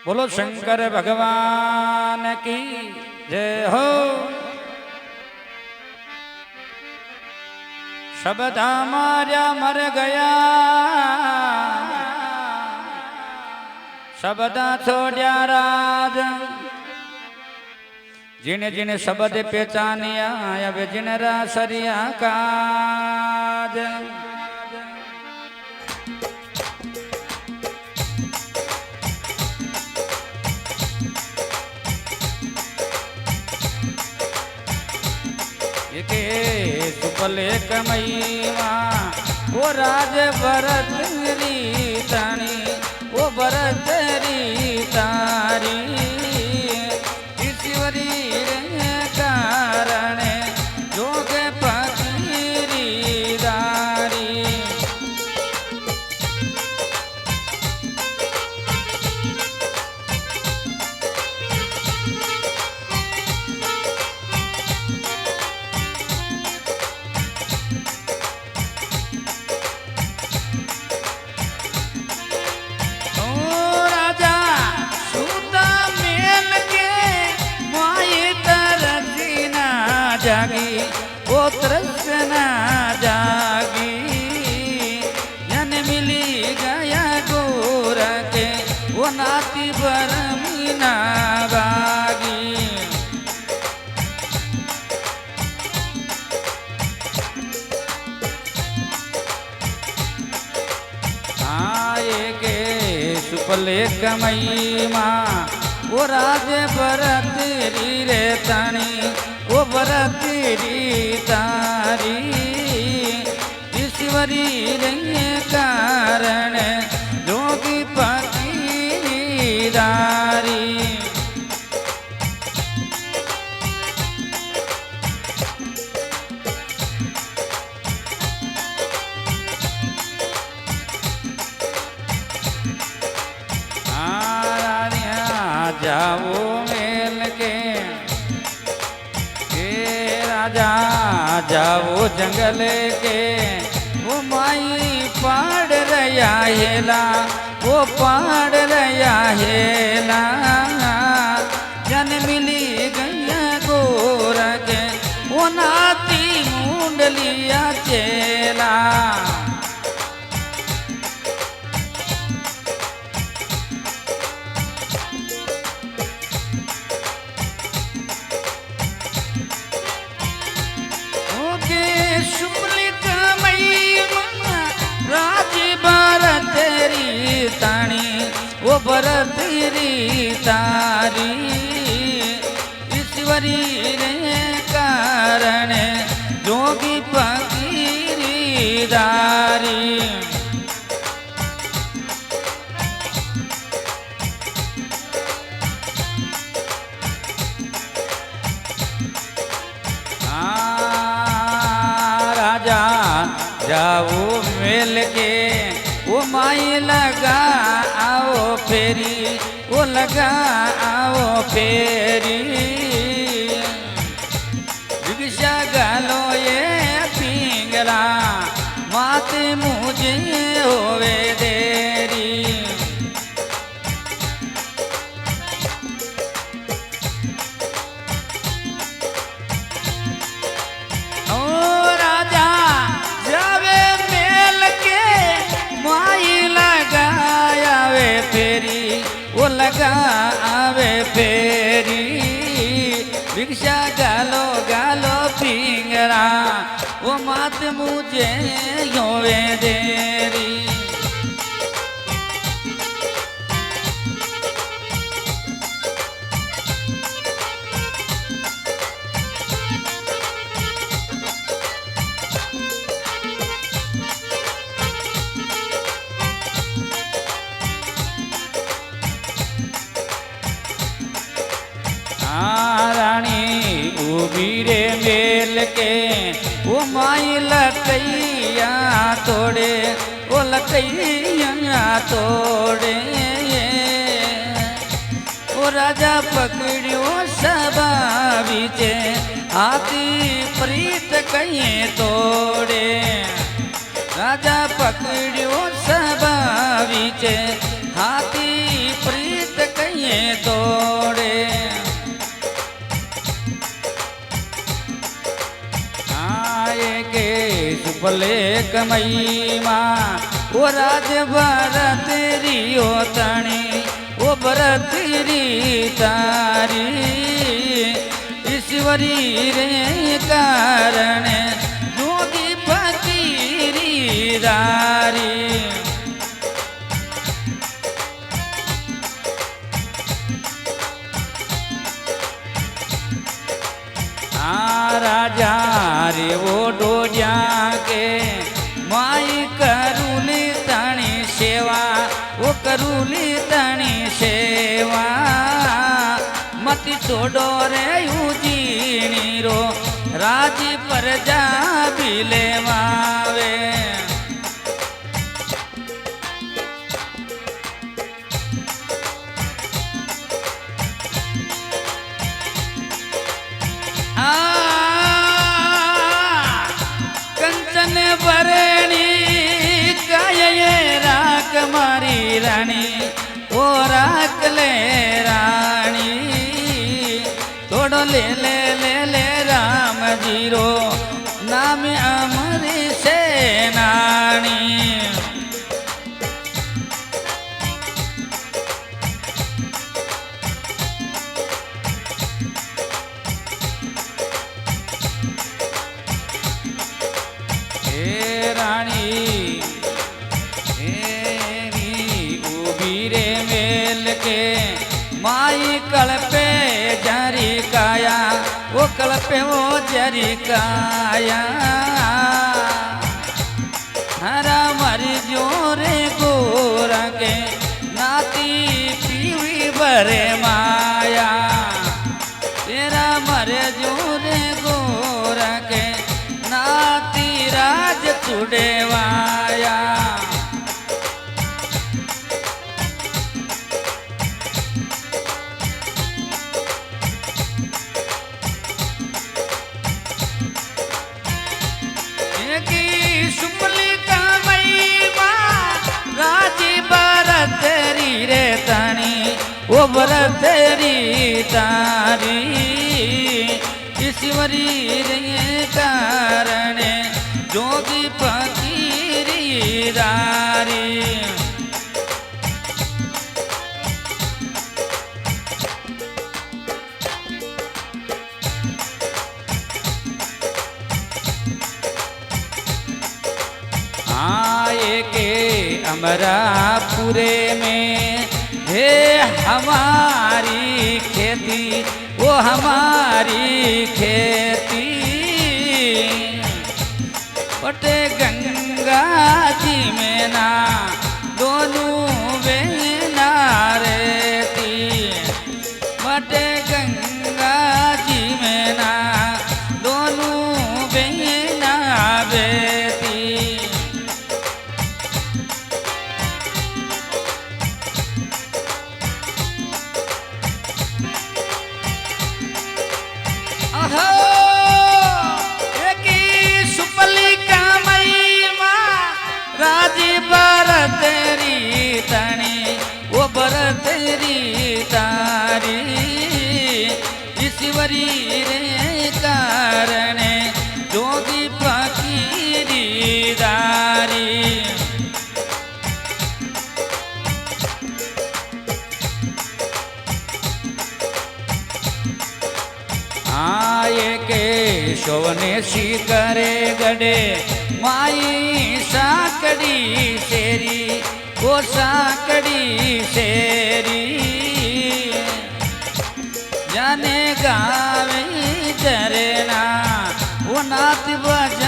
बोलो शंकर भगवान की जय हो। शब्दा मार्या मर गया, शब्दा छोड़िया राज। जिन जिन शब्द पहचानिया अब जिन रासरिया काज। के सुपले कमैया वो राज भरत रीतानी, वो भरत रीतारी ईश्वरी रे कारण जोग फकीरी दारी। जागी वो तृष्णा जागी, जन मिली गया गोर के वो नाती बरमीना बागी। आए के सुपले कमई माँ वो राज भरत री रे तानी, वो भरत री तारी ईश्वरी रे कारण जोगी फकीरी दारी। जाओ मेल के राजा, जाओ जंगल के वो माई पाड़ रया हेला, वो पाड़ रया हेला। जन मिली गैया गोर के वो नाती मुंडलिया चेला। वो भरत री तारी ईश्वरी रे कारण जोगी फकीरी दारी। राजा जाओ मेल के वो माई लगा आओ फेरी, वो लगा आओ फेरी। रिक्शा गालो ये पिंगला माते मुझे होवे देरी। वो लगा आवे फेरी रिक्शा गालो गालो पिंगरा वो मात मुझे योवे देरी। रानी उभी रे मेल के वो माई लकैया तोड़े, वो लकैया तोड़े। वो राजा पकड़ियो सभा बीचे हाथी प्रीत कहीं तोड़े। राजा पकड़ियो सभा बीचे हाथी प्रीत कहीं तोड़े आए के सुपले कमई माँ वो राज भरत रियो तणी वो भरत री तारी ईश्वरी रे कारण जोगी फकीरी दारी राजा रे वो डोजा के माई करूली तणी सेवा वो करूली तणी सेवा मती छोड़ो रे उजीनी रो राजी प्रजा बिले मावे कंचन भरणी काये राख मारी रानी ओ राख ले रानी थोड़ो ले ले ले ले राम जीरो नाम अमरी से नानी माई कल्पे जरी काया वो कल्पे वो जरी काया हरा मरी जोरे गोरा के नाती पीवी भरे माया तेरा मरे जोरे गोरा के नाती राज चुड़ेवाया सुपली का महिमा राजी भरत री रे तानी वो भरत री तारी ईश्वरी रे कारण जोगी फकीरी दारी आए के अमरापुरे में हे हमारी खेती वो हमारी खेती पटे गंगा जी में ना दोनों बेना रहती पटे गंगा जी में ना दोनों बेना बेती सुपली का महिमा राजी भरत री तणी वो भरत री तारी ईश्वरी रे कारण जोगी फकीरी दारी आए के शोने सी करे गडे माई साकड़ी शेरी वो साकड़ी शेरी जाने गावे चरना वो नात बज